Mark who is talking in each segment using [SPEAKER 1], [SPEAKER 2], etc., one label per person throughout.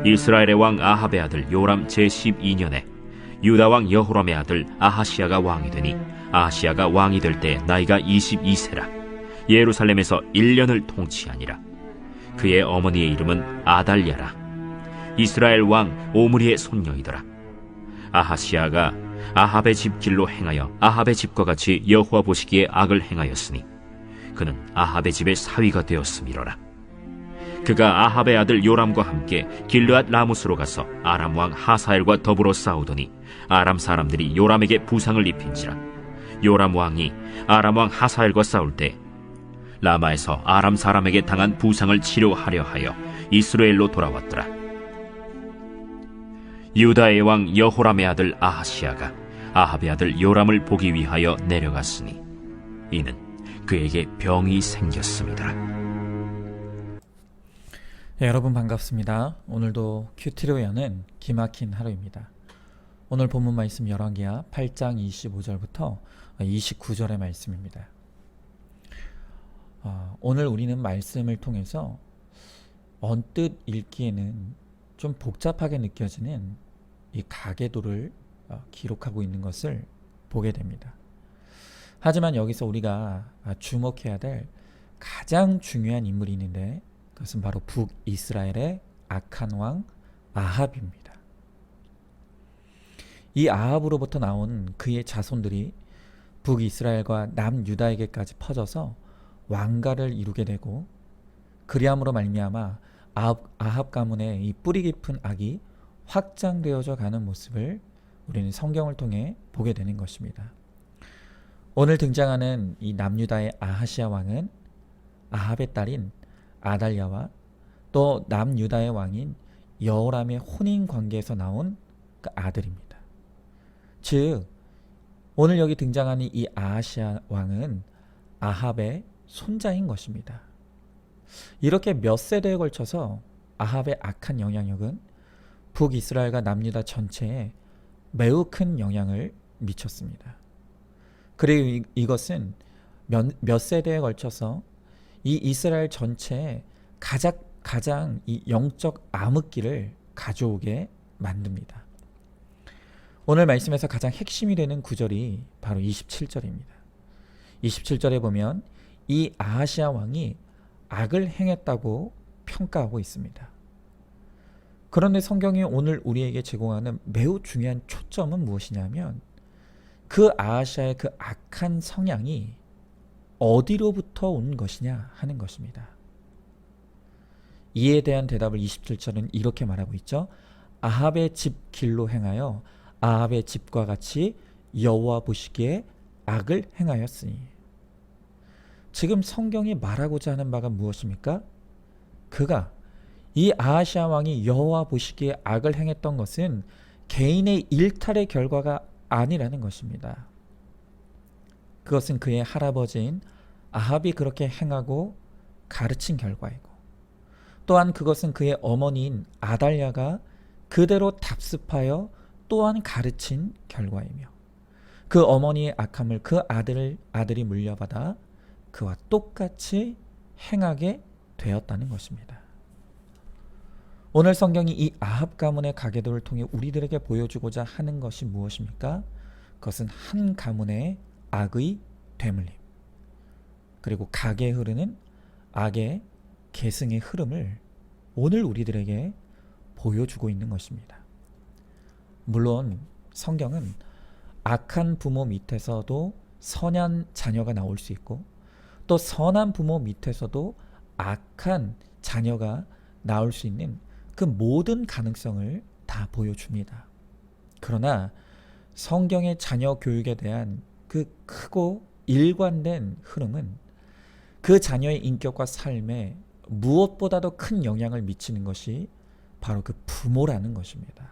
[SPEAKER 1] 이스라엘의 왕 아합의 아들 요람 제12년에 유다 왕 여호람의 아들 아하시야가 왕이 되니 아하시야가 왕이 될 때 나이가 22세라 예루살렘에서 1년을 통치하니라. 그의 어머니의 이름은 아달랴라. 이스라엘 왕 오므리의 손녀이더라. 아하시야가 아합의 집 길로 행하여 아합의 집과 같이 여호와 보시기에 악을 행하였으니 그는 아합의 집의 사위가 되었음이로라. 그가 아합의 아들 요람과 함께 길르앗 라무스로 가서 아람 왕 하사엘과 더불어 싸우더니 아람 사람들이 요람에게 부상을 입힌지라. 요람 왕이 아람 왕 하사엘과 싸울 때 라마에서 아람 사람에게 당한 부상을 치료하려 하여 이스라엘로 돌아왔더라. 유다의 왕 여호람의 아들 아하시야가 아합의 아들 요람을 보기 위하여 내려갔으니 이는 그에게 병이 생겼습니다.
[SPEAKER 2] 네, 여러분 반갑습니다. 오늘도 큐티로 여는 기막힌 하루입니다. 오늘 본문 말씀 열왕기하 8장 25절부터 29절의 말씀입니다. 오늘 우리는 말씀을 통해서 언뜻 읽기에는 좀 복잡하게 느껴지는 이 가계도를 기록하고 있는 것을 보게 됩니다. 하지만 여기서 우리가 주목해야 될 가장 중요한 인물이 있는데 그것은 바로 북이스라엘의 악한 왕 아합입니다. 이 아합으로부터 나온 그의 자손들이 북이스라엘과 남유다에게까지 퍼져서 왕가를 이루게 되고 그리함으로 말미암아 아합 가문의 이 뿌리 깊은 악이 확장되어져 가는 모습을 우리는 성경을 통해 보게 되는 것입니다. 오늘 등장하는 이 남유다의 아하시야 왕은 아합의 딸인 아달랴와 또 남유다의 왕인 여호람의 혼인 관계에서 나온 그 아들입니다. 즉 오늘 여기 등장하는 이 아하시야 왕은 아합의 손자인 것입니다. 이렇게 몇 세대에 걸쳐서 아합의 악한 영향력은 북이스라엘과 남유다 전체에 매우 큰 영향을 미쳤습니다. 그리고 이것은 몇 세대에 걸쳐서 이 이스라엘 전체에 가장 이 영적 암흑기를 가져오게 만듭니다. 오늘 말씀에서 가장 핵심이 되는 구절이 바로 27절입니다. 27절에 보면 이 아하시야 왕이 악을 행했다고 평가하고 있습니다. 그런데 성경이 오늘 우리에게 제공하는 매우 중요한 초점은 무엇이냐면 그 아하시야의 그 악한 성향이 어디로부터 온 것이냐 하는 것입니다. 이에 대한 대답을 27절은 이렇게 말하고 있죠. 아합의 집 길로 행하여 아합의 집과 같이 여호와 보시기에 악을 행하였으니. 지금 성경이 말하고자 하는 바가 무엇입니까? 그가 이 아하시야 왕이 여호와 보시기에 악을 행했던 것은 개인의 일탈의 결과가 아니라는 것입니다. 그것은 그의 할아버지인 아합이 그렇게 행하고 가르친 결과이고 또한 그것은 그의 어머니인 아달랴가 그대로 답습하여 또한 가르친 결과이며 그 어머니의 악함을 그 아들이 물려받아 그와 똑같이 행하게 되었다는 것입니다. 오늘 성경이 이 아합 가문의 가계도를 통해 우리들에게 보여주고자 하는 것이 무엇입니까? 그것은 한 가문의 악의 되물림 그리고 가계에 흐르는 악의 계승의 흐름을 오늘 우리들에게 보여주고 있는 것입니다. 물론 성경은 악한 부모 밑에서도 선한 자녀가 나올 수 있고 또 선한 부모 밑에서도 악한 자녀가 나올 수 있는 그 모든 가능성을 다 보여줍니다. 그러나 성경의 자녀 교육에 대한 그 크고 일관된 흐름은 그 자녀의 인격과 삶에 무엇보다도 큰 영향을 미치는 것이 바로 그 부모라는 것입니다.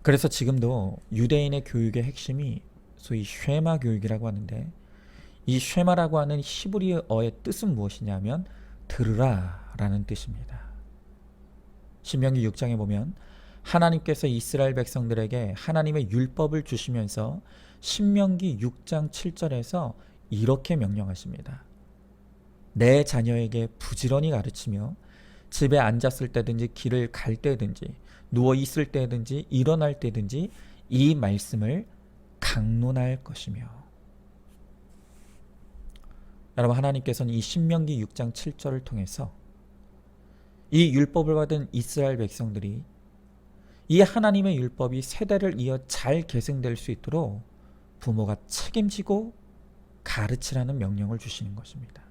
[SPEAKER 2] 그래서 지금도 유대인의 교육의 핵심이 소위 쉐마 교육이라고 하는데 이 쉐마라고 하는 히브리어의 뜻은 무엇이냐면 들으라 라는 뜻입니다. 신명기 6장에 보면 하나님께서 이스라엘 백성들에게 하나님의 율법을 주시면서 신명기 6장 7절에서 이렇게 명령하십니다. 내 자녀에게 부지런히 가르치며 집에 앉았을 때든지 길을 갈 때든지 누워 있을 때든지 일어날 때든지 이 말씀을 강론할 것이며. 여러분, 하나님께서는 이 신명기 6장 7절을 통해서 이 율법을 받은 이스라엘 백성들이 이 하나님의 율법이 세대를 이어 잘 계승될 수 있도록 부모가 책임지고 가르치라는 명령을 주시는 것입니다.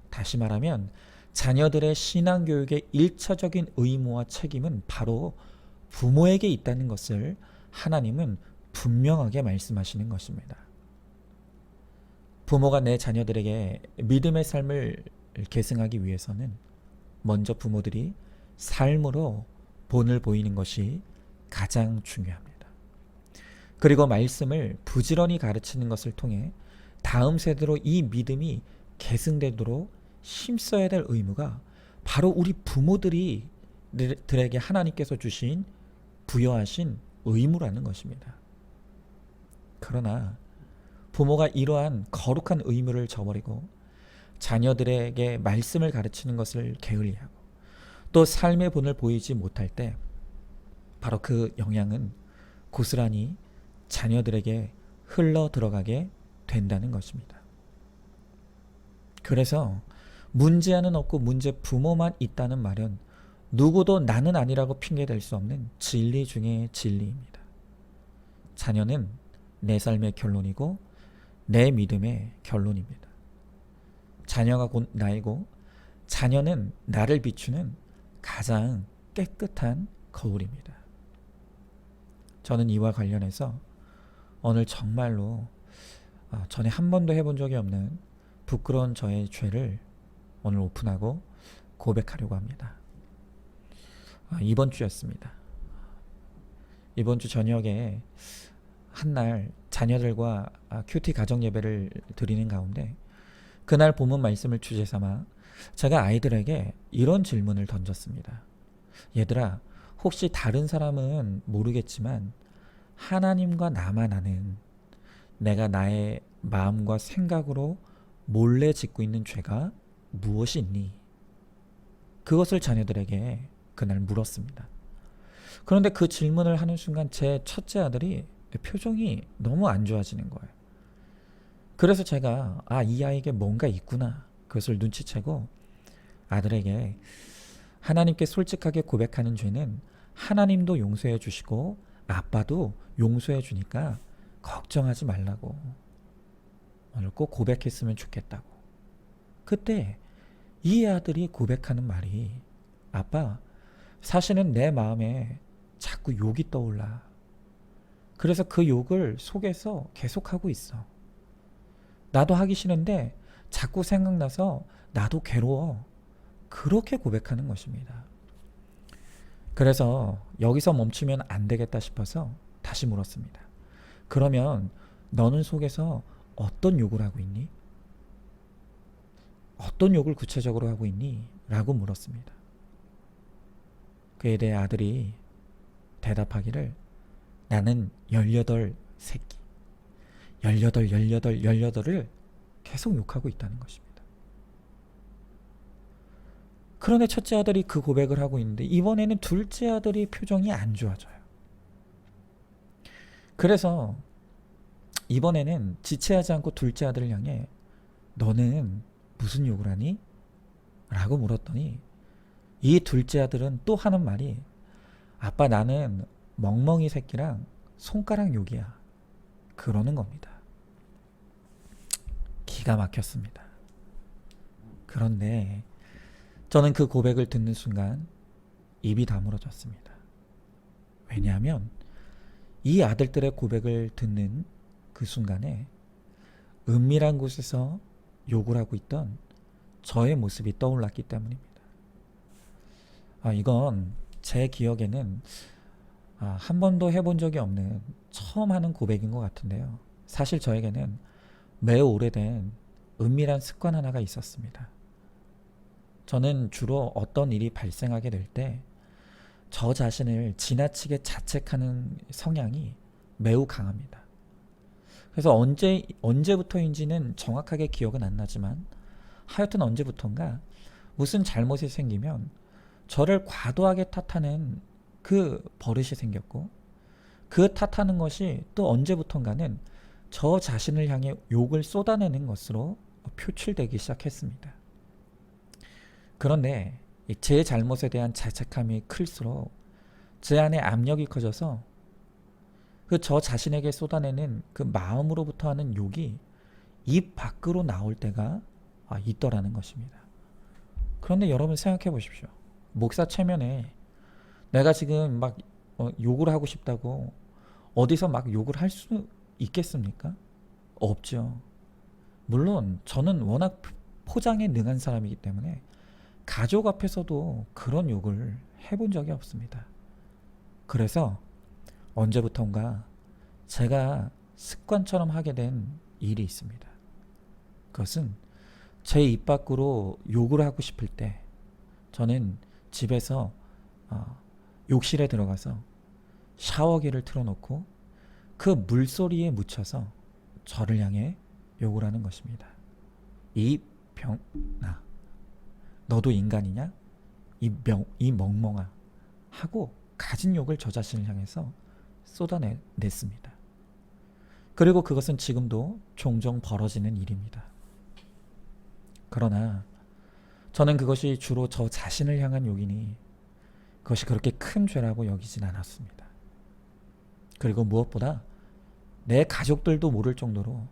[SPEAKER 2] 다시 말하면 자녀들의 신앙교육의 1차적인 의무와 책임은 바로 부모에게 있다는 것을 하나님은 분명하게 말씀하시는 것입니다. 부모가 내 자녀들에게 믿음의 삶을 계승하기 위해서는 먼저 부모들이 삶으로 본을 보이는 것이 가장 중요합니다. 그리고 말씀을 부지런히 가르치는 것을 통해 다음 세대로 이 믿음이 계승되도록 힘써야 될 의무가 바로 우리 부모들이 들에게 하나님께서 주신 부여하신 의무라는 것입니다. 그러나 부모가 이러한 거룩한 의무를 저버리고 자녀들에게 말씀을 가르치는 것을 게을리하고 또 삶의 본을 보이지 못할 때 바로 그 영향은 고스란히 자녀들에게 흘러 들어가게 된다는 것입니다. 그래서 문제아는 없고 문제 부모만 있다는 말은 누구도 나는 아니라고 핑계댈 수 없는 진리 중의 진리입니다. 자녀는 내 삶의 결론이고 내 믿음의 결론입니다. 자녀가 곧 나이고 자녀는 나를 비추는 가장 깨끗한 거울입니다. 저는 이와 관련해서 오늘 정말로 전에 한 번도 해본 적이 없는 부끄러운 저의 죄를 오늘 오픈하고 고백하려고 합니다. 이번 주였습니다. 이번 주 저녁에 한날 자녀들과 큐티 가정 예배를 드리는 가운데 그날 본문 말씀을 주제 삼아 제가 아이들에게 이런 질문을 던졌습니다. 얘들아, 혹시 다른 사람은 모르겠지만 하나님과 나만 아는 내가 나의 마음과 생각으로 몰래 짓고 있는 죄가 무엇이 있니? 그것을 자녀들에게 그날 물었습니다. 그런데 그 질문을 하는 순간 제 첫째 아들이 표정이 너무 안 좋아지는 거예요. 그래서 제가 이 아이에게 뭔가 있구나, 그것을 눈치채고 아들에게 하나님께 솔직하게 고백하는 죄는 하나님도 용서해 주시고 아빠도 용서해 주니까 걱정하지 말라고, 오늘 꼭 고백했으면 좋겠다고. 그때 이 아들이 고백하는 말이, 아빠, 사실은 내 마음에 자꾸 욕이 떠올라. 그래서 그 욕을 속에서 계속하고 있어. 나도 하기 싫은데 자꾸 생각나서 나도 괴로워. 그렇게 고백하는 것입니다. 그래서 여기서 멈추면 안 되겠다 싶어서 다시 물었습니다. 그러면 너는 속에서 어떤 욕을 하고 있니? 어떤 욕을 구체적으로 하고 있니? 라고 물었습니다. 그에 대해 아들이 대답하기를, 나는 18새끼 18을 계속 욕하고 있다는 것입니다. 그런데 첫째 아들이 그 고백을 하고 있는데 이번에는 둘째 아들이 표정이 안 좋아져요. 그래서 이번에는 지체하지 않고 둘째 아들을 향해 너는 무슨 욕을 하니? 라고 물었더니 이 둘째 아들은 또 하는 말이, 아빠, 나는 멍멍이 새끼랑 손가락 욕이야. 그러는 겁니다. 기가 막혔습니다. 그런데 저는 그 고백을 듣는 순간 입이 다물어졌습니다. 왜냐하면 이 아들들의 고백을 듣는 그 순간에 은밀한 곳에서 욕을 하고 있던 저의 모습이 떠올랐기 때문입니다. 이건 제 기억에는 한 번도 해본 적이 없는 처음 하는 고백인 것 같은데요. 사실 저에게는 매우 오래된 은밀한 습관 하나가 있었습니다. 저는 주로 어떤 일이 발생하게 될 때 저 자신을 지나치게 자책하는 성향이 매우 강합니다. 그래서 언제부터인지는 정확하게 기억은 안 나지만 하여튼 언제부턴가 무슨 잘못이 생기면 저를 과도하게 탓하는 그 버릇이 생겼고, 그 탓하는 것이 또 언제부턴가는 저 자신을 향해 욕을 쏟아내는 것으로 표출되기 시작했습니다. 그런데 제 잘못에 대한 자책감이 클수록 제 안에 압력이 커져서 그 저 자신에게 쏟아내는 그 마음으로부터 하는 욕이 입 밖으로 나올 때가 있더라는 것입니다. 그런데 여러분 생각해 보십시오. 목사 체면에 내가 지금 막 욕을 하고 싶다고 어디서 막 욕을 할 수 있겠습니까? 없죠. 물론 저는 워낙 포장에 능한 사람이기 때문에 가족 앞에서도 그런 욕을 해본 적이 없습니다. 그래서 언제부턴가 제가 습관처럼 하게 된 일이 있습니다. 그것은 제 입 밖으로 욕을 하고 싶을 때 저는 집에서 욕실에 들어가서 샤워기를 틀어놓고 그 물소리에 묻혀서 저를 향해 욕을 하는 것입니다. 이 병나, 너도 인간이냐? 이 멍멍아 하고 가진 욕을 저 자신을 향해서 쏟아냈습니다. 그리고 그것은 지금도 종종 벌어지는 일입니다. 그러나 저는 그것이 주로 저 자신을 향한 욕이니 그것이 그렇게 큰 죄라고 여기진 않았습니다. 그리고 무엇보다 내 가족들도 모를 정도로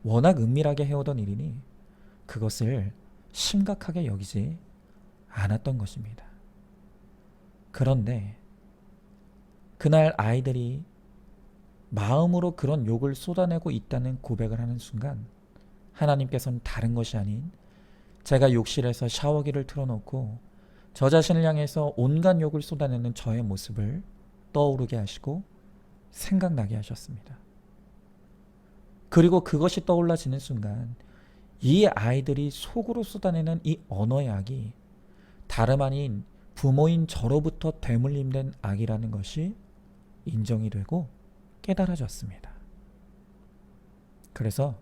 [SPEAKER 2] 워낙 은밀하게 해오던 일이니 그것을 심각하게 여기지 않았던 것입니다. 그런데 그날 아이들이 마음으로 그런 욕을 쏟아내고 있다는 고백을 하는 순간 하나님께서는 다른 것이 아닌 제가 욕실에서 샤워기를 틀어놓고 저 자신을 향해서 온갖 욕을 쏟아내는 저의 모습을 떠오르게 하시고 생각나게 하셨습니다. 그리고 그것이 떠올라지는 순간 이 아이들이 속으로 쏟아내는 이 언어의 악이 다름 아닌 부모인 저로부터 되물림된 악이라는 것이 인정이 되고 깨달아졌습니다. 그래서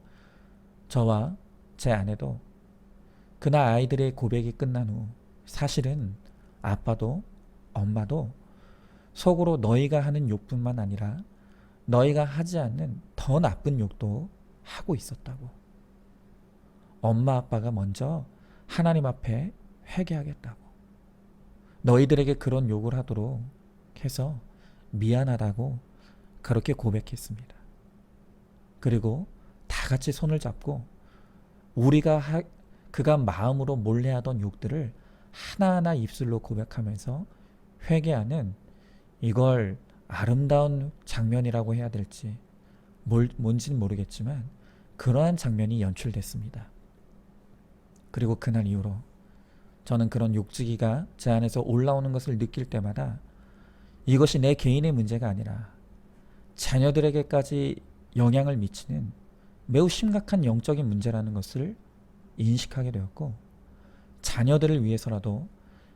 [SPEAKER 2] 저와 제 아내도 그날 아이들의 고백이 끝난 후 사실은 아빠도 엄마도 속으로 너희가 하는 욕뿐만 아니라 너희가 하지 않는 더 나쁜 욕도 하고 있었다고. 엄마 아빠가 먼저 하나님 앞에 회개하겠다고. 너희들에게 그런 욕을 하도록 해서 미안하다고 그렇게 고백했습니다. 그리고 다 같이 손을 잡고 그가 마음으로 몰래 하던 욕들을 하나하나 입술로 고백하면서 회개하는, 이걸 아름다운 장면이라고 해야 될지 뭔지는 모르겠지만 그러한 장면이 연출됐습니다. 그리고 그날 이후로 저는 그런 욕지기가 제 안에서 올라오는 것을 느낄 때마다 이것이 내 개인의 문제가 아니라 자녀들에게까지 영향을 미치는 매우 심각한 영적인 문제라는 것을 인식하게 되었고, 자녀들을 위해서라도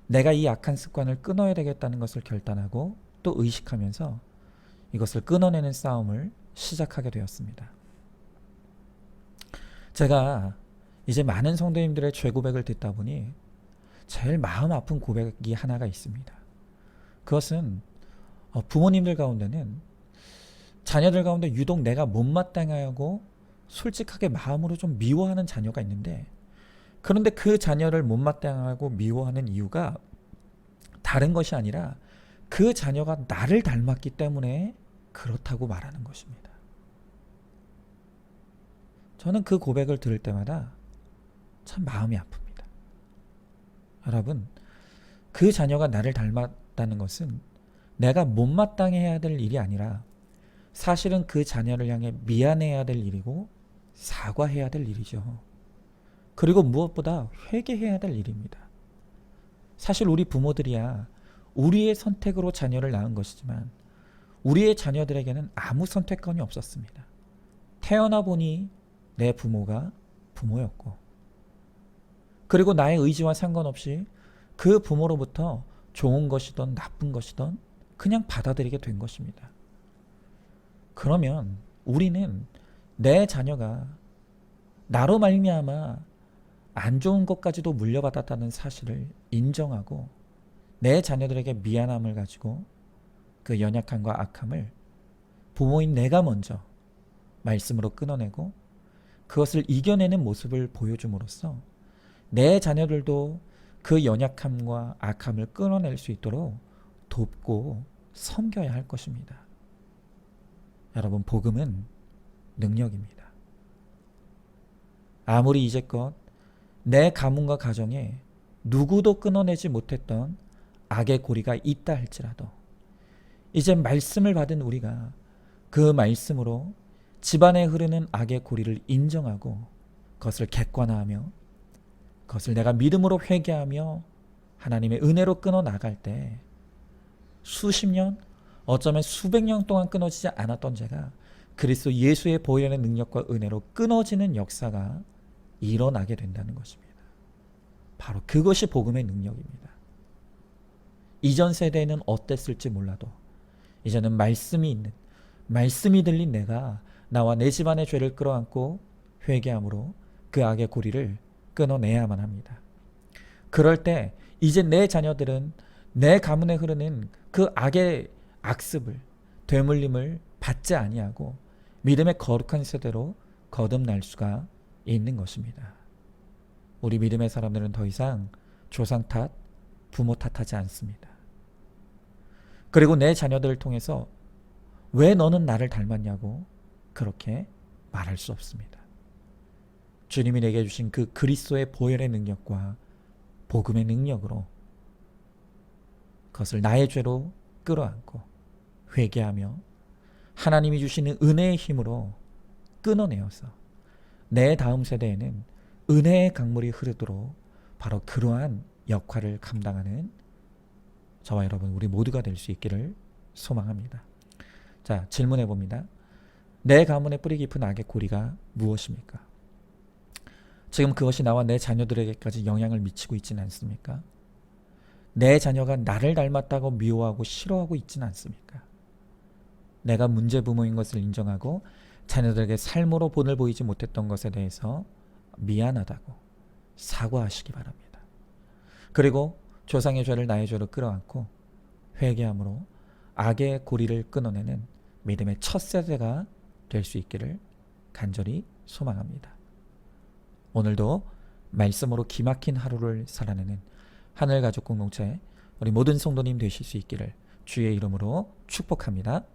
[SPEAKER 2] 내가 이 악한 습관을 끊어야 되겠다는 것을 결단하고 또 의식하면서 이것을 끊어내는 싸움을 시작하게 되었습니다. 제가 이제 많은 성도님들의 죄 고백을 듣다 보니 제일 마음 아픈 고백이 하나가 있습니다. 그것은 부모님들 가운데는 자녀들 가운데 유독 내가 못마땅하고 솔직하게 마음으로 좀 미워하는 자녀가 있는데, 그런데 그 자녀를 못마땅하고 미워하는 이유가 다른 것이 아니라 그 자녀가 나를 닮았기 때문에 그렇다고 말하는 것입니다. 저는 그 고백을 들을 때마다 참 마음이 아픕니다. 여러분, 그 자녀가 나를 닮았다는 것은 내가 못마땅해 해야 될 일이 아니라 사실은 그 자녀를 향해 미안해야 될 일이고 사과해야 될 일이죠. 그리고 무엇보다 회개해야 될 일입니다. 사실 우리 부모들이야 우리의 선택으로 자녀를 낳은 것이지만 우리의 자녀들에게는 아무 선택권이 없었습니다. 태어나 보니 내 부모가 부모였고, 그리고 나의 의지와 상관없이 그 부모로부터 좋은 것이든 나쁜 것이든 그냥 받아들이게 된 것입니다. 그러면 우리는 내 자녀가 나로 말미암아 안 좋은 것까지도 물려받았다는 사실을 인정하고 내 자녀들에게 미안함을 가지고 그 연약함과 악함을 부모인 내가 먼저 말씀으로 끊어내고 그것을 이겨내는 모습을 보여줌으로써 내 자녀들도 그 연약함과 악함을 끊어낼 수 있도록 돕고 섬겨야 할 것입니다. 여러분, 복음은 능력입니다. 아무리 이제껏 내 가문과 가정에 누구도 끊어내지 못했던 악의 고리가 있다 할지라도 이제 말씀을 받은 우리가 그 말씀으로 집안에 흐르는 악의 고리를 인정하고 그것을 객관화하며 그것을 내가 믿음으로 회개하며 하나님의 은혜로 끊어 나갈 때 수십 년, 어쩌면 수백 년 동안 끊어지지 않았던 죄가 그리스도 예수의 보혈의 능력과 은혜로 끊어지는 역사가 일어나게 된다는 것입니다. 바로 그것이 복음의 능력입니다. 이전 세대에는 어땠을지 몰라도 이제는 말씀이 있는, 말씀이 들린 내가 나와 내 집안의 죄를 끌어안고 회개함으로 그 악의 고리를 끊어내야만 합니다. 그럴 때 이제 내 자녀들은 내 가문에 흐르는 그 악의 악습을, 되물림을 받지 아니하고 믿음의 거룩한 세대로 거듭날 수가 있는 것입니다. 우리 믿음의 사람들은 더 이상 조상 탓, 부모 탓하지 않습니다. 그리고 내 자녀들을 통해서 왜 너는 나를 닮았냐고 그렇게 말할 수 없습니다. 주님이 내게 주신 그 그리스도의 보혈의 능력과 복음의 능력으로 그것을 나의 죄로 끌어안고 회개하며 하나님이 주시는 은혜의 힘으로 끊어내어서 내 다음 세대에는 은혜의 강물이 흐르도록 바로 그러한 역할을 감당하는 저와 여러분 우리 모두가 될 수 있기를 소망합니다. 자, 질문해 봅니다. 내 가문의 뿌리 깊은 악의 고리가 무엇입니까? 지금 그것이 나와 내 자녀들에게까지 영향을 미치고 있지는 않습니까? 내 자녀가 나를 닮았다고 미워하고 싫어하고 있지는 않습니까? 내가 문제 부모인 것을 인정하고 자녀들에게 삶으로 본을 보이지 못했던 것에 대해서 미안하다고 사과하시기 바랍니다. 그리고 조상의 죄를 나의 죄로 끌어안고 회개함으로 악의 고리를 끊어내는 믿음의 첫 세대가 될 수 있기를 간절히 소망합니다. 오늘도 말씀으로 기막힌 하루를 살아내는 하늘가족 공동체 우리 모든 성도님 되실 수 있기를 주의 이름으로 축복합니다.